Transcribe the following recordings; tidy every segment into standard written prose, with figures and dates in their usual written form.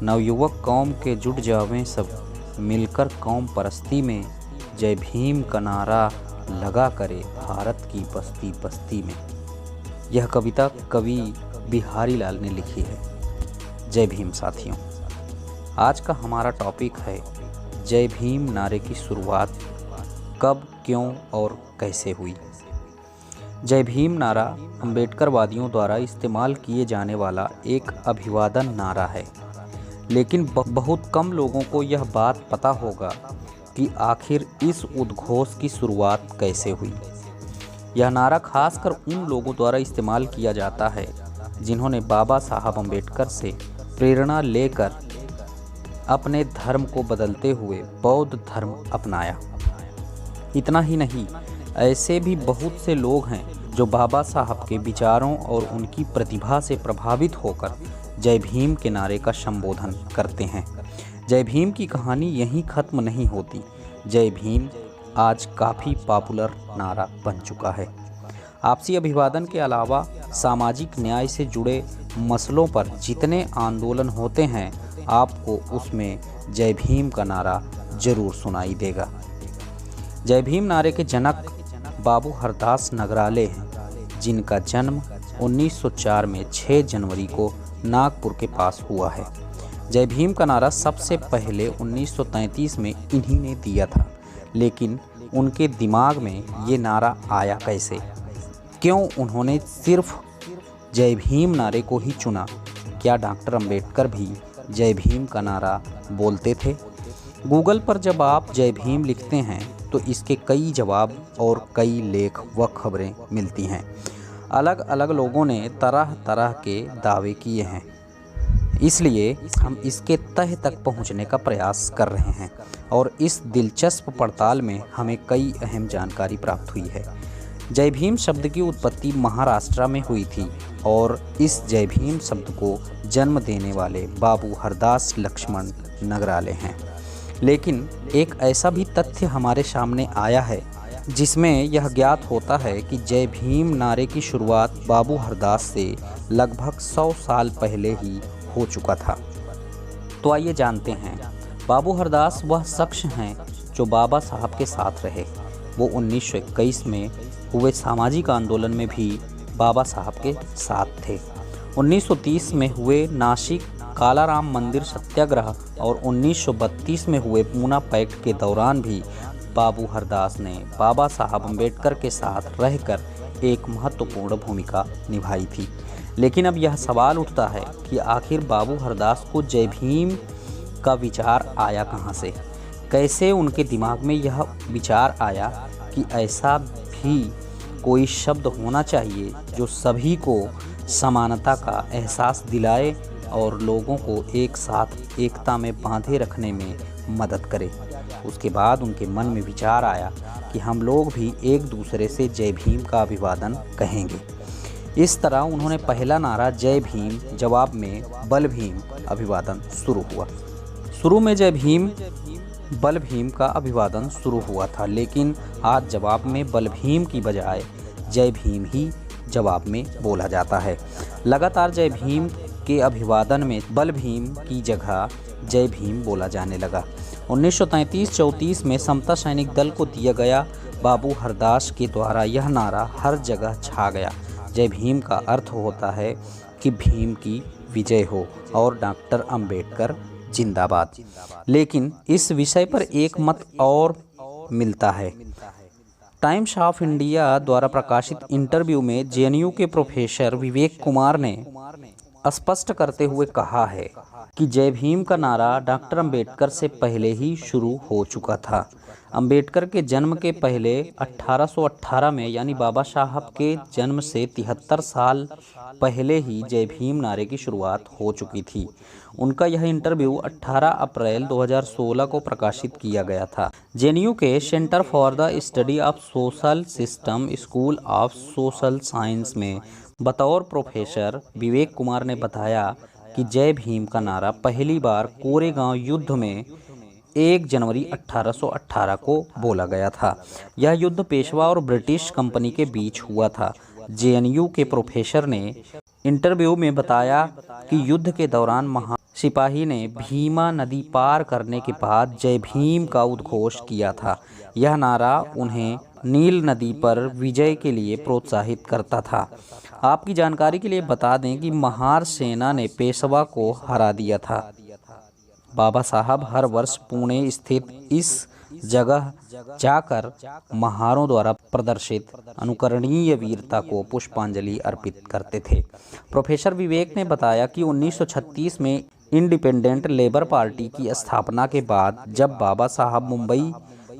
नवयुवक कौम के जुट जावें सब, मिलकर कौम परस्ती में, जय भीम का नारा लगा करे भारत की बस्ती बस्ती में। यह कविता कवि बिहारी लाल ने लिखी है। जय भीम साथियों, आज का हमारा टॉपिक है जय भीम नारे की शुरुआत कब, क्यों और कैसे हुई। जय भीम नारा अम्बेडकरवादियों द्वारा इस्तेमाल किए जाने वाला एक अभिवादन नारा है, लेकिन बहुत कम लोगों को यह बात पता होगा कि आखिर इस उद्घोष की शुरुआत कैसे हुई। यह नारा खासकर उन लोगों द्वारा इस्तेमाल किया जाता है जिन्होंने बाबा साहब अम्बेडकर से प्रेरणा लेकर अपने धर्म को बदलते हुए बौद्ध धर्म अपनाया। इतना ही नहीं, ऐसे भी बहुत से लोग हैं जो बाबा साहब के विचारों और उनकी प्रतिभा से प्रभावित होकर जय भीम के नारे का संबोधन करते हैं। जय भीम की कहानी यहीं ख़त्म नहीं होती। जय भीम आज काफ़ी पॉपुलर नारा बन चुका है। आपसी अभिवादन के अलावा सामाजिक न्याय से जुड़े मसलों पर जितने आंदोलन होते हैं, आपको उसमें जय भीम का नारा जरूर सुनाई देगा। जय भीम नारे के जनक बाबू हरदास नगराले हैं, जिनका जन्म 1904 में 6 जनवरी को नागपुर के पास हुआ है। जय भीम का नारा सबसे पहले 1933 में इन्हीं ने दिया था, लेकिन उनके दिमाग में ये नारा आया कैसे, क्यों उन्होंने सिर्फ जय भीम नारे को ही चुना? क्या डॉक्टर अंबेडकर भी जय भीम का नारा बोलते थे? गूगल पर जब आप जय भीम लिखते हैं तो इसके कई जवाब और कई लेख व खबरें मिलती हैं। अलग अलग लोगों ने तरह तरह के दावे किए हैं, इसलिए हम इसके तह तक पहुंचने का प्रयास कर रहे हैं और इस दिलचस्प पड़ताल में हमें कई अहम जानकारी प्राप्त हुई है। जय भीम शब्द की उत्पत्ति महाराष्ट्र में हुई थी और इस जय भीम शब्द को जन्म देने वाले बाबू हरदास लक्ष्मण नगराले हैं। लेकिन एक ऐसा भी तथ्य हमारे सामने आया है जिसमें यह ज्ञात होता है कि जय भीम नारे की शुरुआत बाबू हरदास से लगभग 100 साल पहले ही हो चुका था। तो आइए जानते हैं, बाबू हरदास वह शख्स हैं जो बाबा साहब के साथ रहे। वो 1921 में हुए सामाजिक आंदोलन में भी बाबा साहब के साथ थे। 1930 में हुए नासिक कालाराम मंदिर सत्याग्रह और 1932 में हुए पूना पैक्ट के दौरान भी बाबू हरदास ने बाबा साहब अम्बेडकर के साथ रहकर एक महत्वपूर्ण भूमिका निभाई थी। लेकिन अब यह सवाल उठता है कि आखिर बाबू हरदास को जय भीम का विचार आया कहाँ से? कैसे उनके दिमाग में यह विचार आया कि ऐसा भी कोई शब्द होना चाहिए जो सभी को समानता का एहसास दिलाए और लोगों को एक साथ एकता में बांधे रखने में मदद करे। उसके बाद उनके मन में विचार आया कि हम लोग भी एक दूसरे से जय भीम का अभिवादन कहेंगे। इस तरह उन्होंने पहला नारा जय भीम, जवाब में बल भीम अभिवादन शुरू हुआ। शुरू में जय भीम बल भीम का अभिवादन शुरू हुआ था, लेकिन आज जवाब में बल भीम की बजाय जय भीम ही जवाब में बोला जाता है। लगातार जय भीम के अभिवादन में बल भीम की जगह जय भीम बोला जाने लगा। 1933-34 में समता सैनिक दल को दिया गया बाबू हरदास के द्वारा यह नारा हर जगह छा गया। जय भीम का अर्थ होता है कि भीम की विजय हो और डॉक्टर अंबेडकर जिंदाबाद। लेकिन इस विषय पर एक मत और मिलता है। टाइम्स ऑफ इंडिया द्वारा प्रकाशित इंटरव्यू में जेएनयू के प्रोफेसर विवेक कुमार ने स्पष्ट करते हुए कहा है कि जय भीम का नारा डॉक्टर अंबेडकर से पहले ही शुरू हो चुका था। अंबेडकर के जन्म के पहले 1818 में, यानी बाबा साहब के जन्म से 73 साल पहले ही जय भीम नारे की शुरुआत हो चुकी थी। उनका यह इंटरव्यू 18 अप्रैल 2016 को प्रकाशित किया गया था। जेएनयू के centre for the study of social system school of social science में बतौर प्रोफेसर विवेक कुमार ने बताया कि जय भीम का नारा पहली बार कोरेगांव युद्ध में 1 जनवरी 1818 को बोला गया था। यह युद्ध पेशवा और ब्रिटिश कंपनी के बीच हुआ था। जेएनयू के प्रोफेसर ने इंटरव्यू में बताया कि युद्ध के दौरान सिपाही ने भीमा नदी पार करने के बाद जय भीम का उद्घोष किया था। यह नारा उन्हें नील नदी पर विजय के लिए प्रोत्साहित करता था। आपकी जानकारी के लिए बता दें कि महार सेना ने पेशवा को हरा दिया था। बाबा साहब हर वर्ष पुणे स्थित इस जगह जाकर महारों द्वारा प्रदर्शित अनुकरणीय वीरता को पुष्पांजलि अर्पित करते थे। प्रोफेसर विवेक ने बताया कि 1936 में इंडिपेंडेंट लेबर पार्टी की स्थापना के बाद जब बाबा साहब मुंबई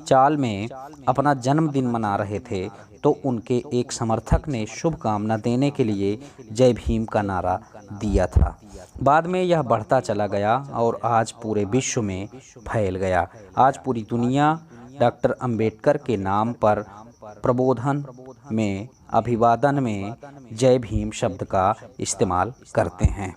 चाल में अपना जन्मदिन मना रहे थे तो उनके एक समर्थक ने शुभकामना देने के लिए जय भीम का नारा दिया था। बाद में यह बढ़ता चला गया और आज पूरे विश्व में फैल गया। आज पूरी दुनिया डॉक्टर अंबेडकर के नाम पर प्रबोधन में, अभिवादन में जय भीम शब्द का इस्तेमाल करते हैं।